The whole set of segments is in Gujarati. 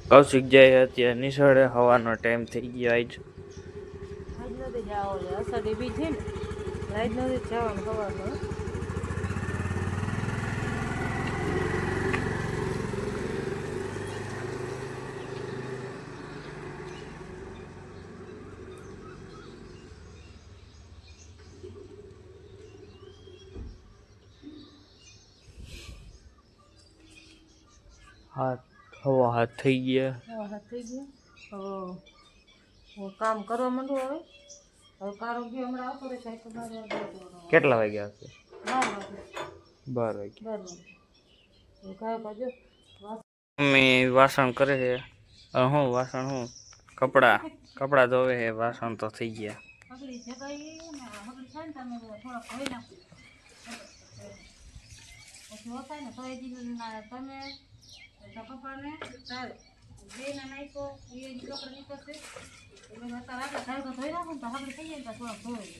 કૌશિક જાય અત્યારે નિશાળે હવાનો ટાઈમ થઈ ગયો આજ. આજ નથી જાવ અષાઢી બીજ છે ને આજ નથી જવાનું સવારમાં. હવા હાથ થઈ ગયા. હવા હાથ થઈ ગયા. હવે કામ કરવા માંડું હવે. હવે કારો ગયો હમણાં આવતો રહેશે. કેટલા વાગ્યા હશે? 12 વાગે. 12 વાગે. કાયો પાજો મમ્મી વાસણ કરે છે. હું વાસણ હું કપડા ધોવે છે. વાસણ તો થઈ ગયા. હગડી જગાઈ ને હગડી થાય ને તમે થોડા ભરી નાખો. પછી હોતા ને તો એ દીના તમે કપાને ચાલે બેને નાખો એ કપડા નીકળશે. એટલે અત્યારે આપણે સારું ધોઈ નાખો ને તો હગડી થઈ જાય ને થોડા ધોઈ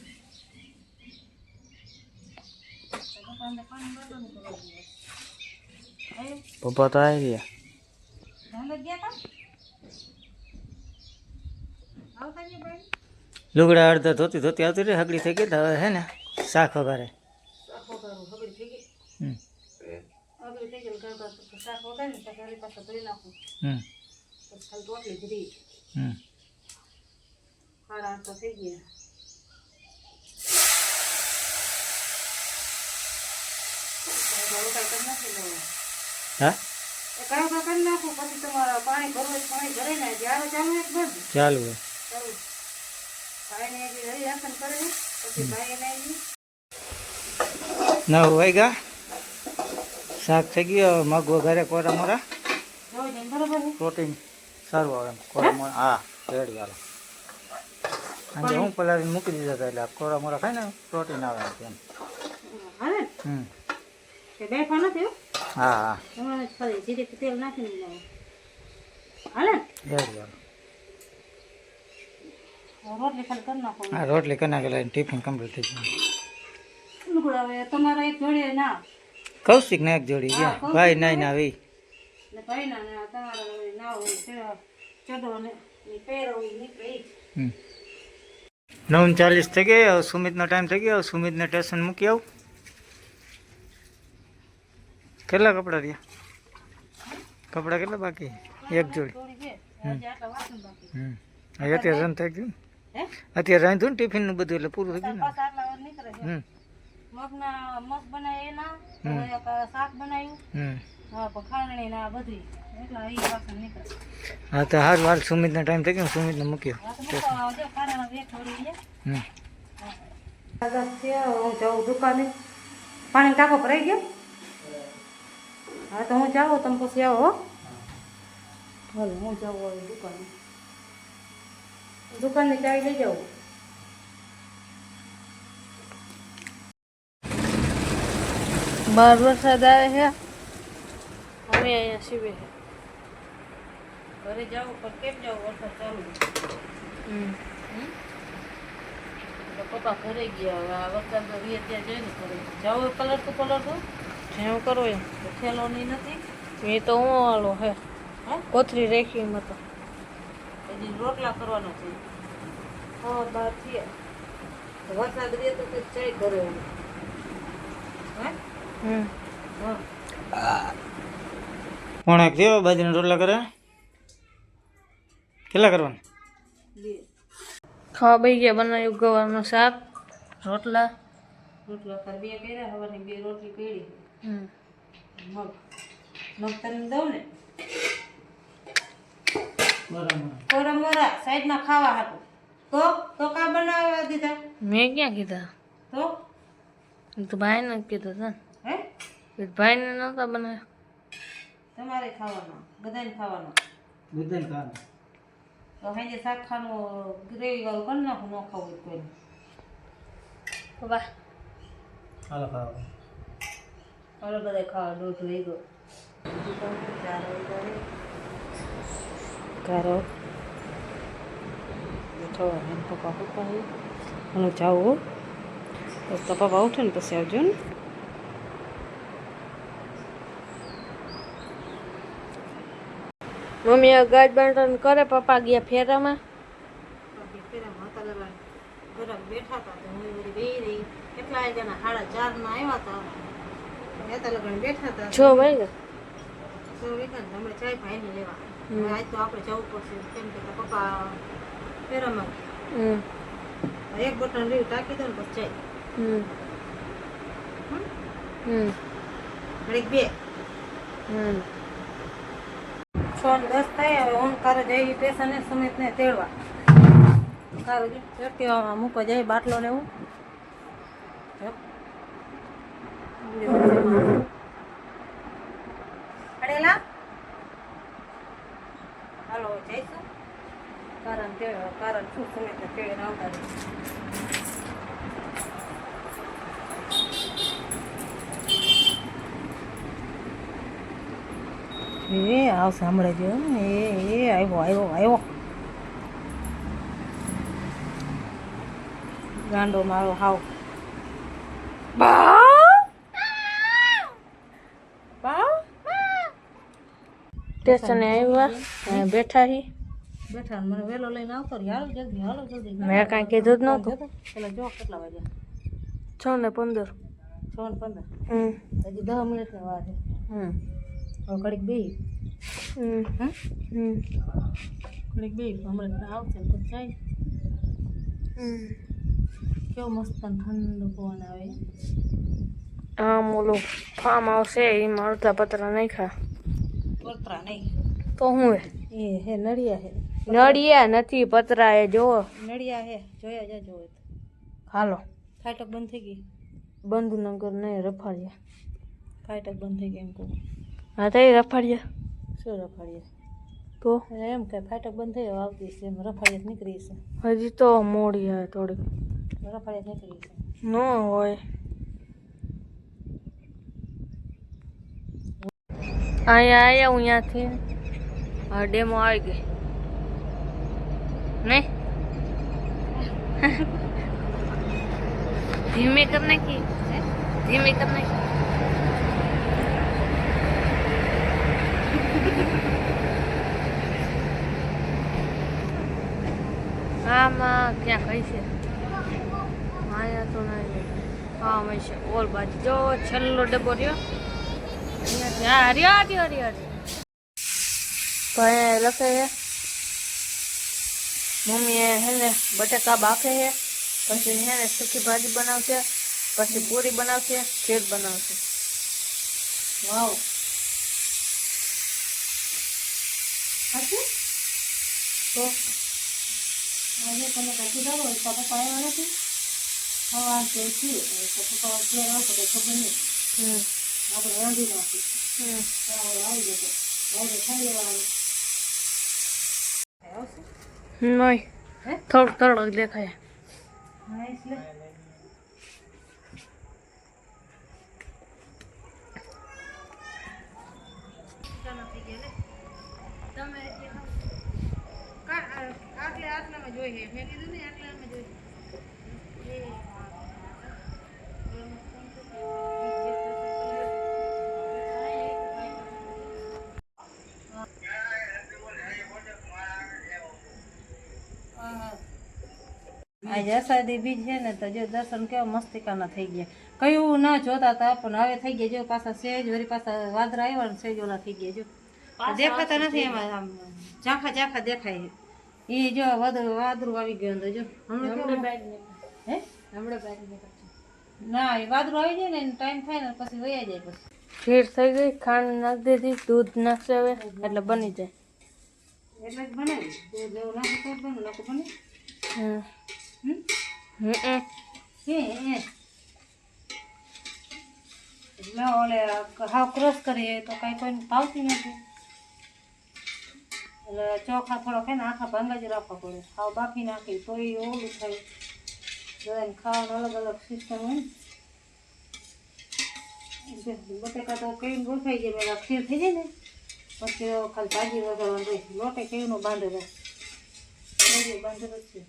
કપાને પાણી બદલવું પડે. પપ્પા તો આવી ગયા. ધંધો ગયા તા આવતા ને ભાઈ લુગડા અડધા ધોતી આવતી રહી. હગડી થઈ ગઈ હવે હે ને શાક વઘારે. હગડી થઈ ગઈ. હગડી થઈ ગઈ કરતા શાક વગાડે ને શાક પાછા ધોઈ નાખું. પછી ખાલી રોટલી જ રહી. 8:30 તો થઈ ગયા. હા કયો કરી નાખું પછી તમારા પાણી ભરવું પાણી ભરે ને જ્યારે ચાલુ એક બંધ ચાલુ ભાઈ ને હરી રાશન કરે પછી ભાઈ એને 9 વાગ્યા. શાક થઈ ગયો. મગ વઘારે કોરા મોરા જોઈ ને બરોબર પ્રોટીન સારું આવે એમ. કોરા મોરા હા રેડી હાલો. અને હું પલાળીને મૂકી દીધા હતા એટલે કોરા મોરા ખાય ને પ્રોટીન આવે એમ. હાલે કે બે ફા નથી. હા તમારે ખાલી જીરે તેલ નાખીને લાવો. હાલે રેડી હાલો. રોટલી ખાલી કરી નાખો. હા રોટલી કરી નાખેલા ટિફિન કમ્પ્લીટ થઈ ગયું. હવે તમારા એક જોડે ના કૌશિક ને એક જોડી ગયા. ભાઈ નાઈ ના આવી ને ભાઈ ના તમારા ના હોય ચડો ને પહેરો નીકળે. 9:40 થઈ ગઈ. હવે સુમિતનો ટાઈમ થઈ ગયો. સુમિતને સ્ટેશન મૂકી આવું. કેટલા કપડા રહ્યા? કપડા કેટલા બાકી? એક જોડી. અત્યારે રન થઈ ગયું. અત્યારે રાંધ્યું ને ટિફિનનું બધું એટલે પૂરું થઈ ગયું ને. મગ બનાવી એના શાક બનાવ્યું. હા ખાંડણી ના બધી એટલા એ વાસણ નીકળે. હા તો હાલ સુમિતનો ટાઈમ થઈ ગયો. સુમિતને મૂક્યો. હું જાઉં દુકાને. પાણી ટાંકો ભરાઈ ગયો. હા તો હું જાઉં તમે પછી આવો. હાલો હું જાઉં દુકાને ચાવી લઈ જાઉં. બહાર વરસાદ આવે છે. અમે અહીંયા શિવે છે. ઘરે જાવ પણ કેમ જાવ વરસાદ ચાલુ. પપ્પા ઘરે ગયા. હવે આ વરસાદ ત્યાં જઈને ઘરે જાવ કલર તો જેવું કરો એમ ખેલો નહીં નથી. એ તો હું હાલો હે કોથરી રેખી એમાં તો હજી રોટલા કરવાના છે. હા 12 થયા. વરસાદ રહે તો ચાય ઘરે કોણે કેવા બાજરીના રોટલા કરે? કેટલા કરવાના? ખાવા બે ગયા. બનાવ્યું ગવારનું શાક રોટલા બે કર્યા. હવાની 2 રોટલી કરી. મગ તને દઉં ને કોરા મોરા સાઈડમાં ખાવા હતું તો કા બનાવવા દીધા? મેં ક્યાં કીધા? તો ભાઈ ને કીધું હતા. હે ભાઈ ને નહોતા બનાવ્યા. તમારે ખાવાના બધાને ખાવાના. તો હાજે શાક ખાનું ગ્રેવી વાળું કરી નાખું. ન ખાવું કોઈ વાહ હાલો ખાવા. હાલો બધા ખાવા. દૂધ લઈ ગયો. કારો પપ્પા હું જાઉં. તો પપ્પા ઉઠે ને પછી આવજો ને. મમ્મી ગાજ બાંધણ કરે, પપ્પા ગયા ફેરામાં. બેઠા હતા તો હું બધી બેહી રહી. કેટલા વાગ્યાના 4:30 ના આવ્યા હતા. નેતા લગન બેઠા હતા 6 વાગ્યા. 6 વાગ્યા હમણાં ચાય ભાઈને લેવા. આજ તો આપણે જવું પડશે કેમ કે પપ્પા ફેરામાં એક બટન રહ્યું ટાંકી દો ને પછી ચાય. ઘડીક બે 6:10 થાય. હવે હું કારે જઈ સ્ટેશને સુમિતને તેડવા. કારે એક્ટિવામાં મૂકવા જાય બાટલો લેવું. અડેલા હાલો જઈશું કારણ શું સુમિતને તેડીને આવતા રહે. એ આવ સાંભળે જો એ આવ્યો ગાંડો મારો હાવ. સ્ટેશને આવ્યા બેઠા મને વેલો લઈને આવતો હાલો જલ્દી મેં કાંઈ કીધું જ નહોતું. પેલા જો કેટલા વાગ્યા 6:15 હજી 10 મિનિટની વાર છે. હવે ઘડીક બેહી હમણાં આવશે તો જાય. કેવો મસ્ત ઠંડુ પવન આવે. આમ ઓલું ફાર્મ આવશે એમાં અડધા પતરા નાખ્યા. પતરા નહીં તો હું હે નડિયા હે. નડિયા નથી પતરા એ જો નડિયા હે જોયા જા જોવે. હાલો ફાટક બંધ થઈ ગઈ. બંધનગર નહીં રફાળિયા. ફાટક બંધ થઈ ગઈ એમ કહું. હા થઈ રફાળિયા. શું રફાળિયા તો એમ કે ફાટક બંધ થઈ આવતી છે એમ રફાળિયા નીકળી છે. હજી તો મોડી આવે થોડીક. રફાળિયા નીકળી છે ન હોય. અહીંયા હું ત્યાંથી હા ડેમો આવી ગઈ નહીં. ધીમે કર નાખી ધીમે કર નાખી. આમાં ક્યાં કઈ છે અહીંયા તો નહીં. હા હંમેશા ઓલ બાજુ જો છેલ્લો ડબ્બો રહ્યો અહીંયા હરિયા ભાઈ લખે છે. મમ્મીએ હે ને બટાકા બાફે છે પછી હે ને સૂકી ભાજી બનાવશે પછી પૂરી બનાવશે ખીર બનાવશે. વાવ તો આજે તમે કાચી જાઓ પપ્પા આવ્યા નથી. હા તો છે પપ્પા અત્યારે આવશે તો ખબર નહીં. આપણે રાંધી નાખી આવી જશે ખાઈ લેવાનું. નહીં થોડુંક દેખાય. હા એટલે તમે આટલામાં જોઈએ મેં કીધું ને આટલામાં જોઈએ. આજે અષાઢી બીજ છે ને તો જો દર્શન કેવા મસ્તિકાના થઈ ગયા. કયું ના જોતા હતા પણ હવે થઈ ગયા. જો પાછા સેજ વળી પાછા વાદરા આવ્યા ને સેજ ઓલા થઈ ગયા. જો દેખાતા નથી એમાં આમ ઝાંખા દેખાય. એ જો વાદરું આવી ગયું અંદર જો ના એ વાદરું આવી જાય ને ટાઈમ થાય ને પછી વયા જાય. પછી ખીર થઈ ગઈ. ખાંડ નાખી દીધી દૂધ નાખશે હવે એટલે બની જાય. એટલે જ બનાવી દૂધ એવું નાખી તો બને લોકો બને. ઓલે હાવ ક્રોસ કરીએ તો કઈ કોઈને ભાવતી નથી. એટલે ચોખા થોડોક ને આખા ભાંગા જ રાખવા પડે. હાવ બાફી નાખી તો એ ઓલું થાય. બધાને ખાવાનું અલગ અલગ સિસ્ટમ હોય ને. બટેકા તો કેવી ગોઠવાઈ જાય પેલા ખીર થઈ જાય ને પછી ખાલી ભાજી વગાડવાનું રહે. લોટે કેવીનું બાંધેલો બાંધેલો છે.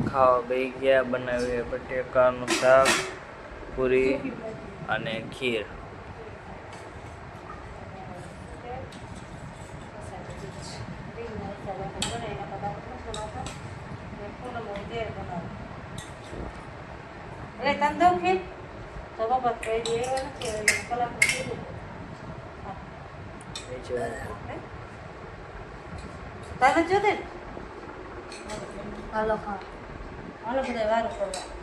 ખાવા બેસી ગયા. બનાવી બટેકાનું શાક પૂરી અને ખીર. અરે તને દઉં ખીર તો પપ્પા કહી દે એવા નથી હવે કલાકમાં કીધું તારે જોતે ને હાલો બધા વારો કરવા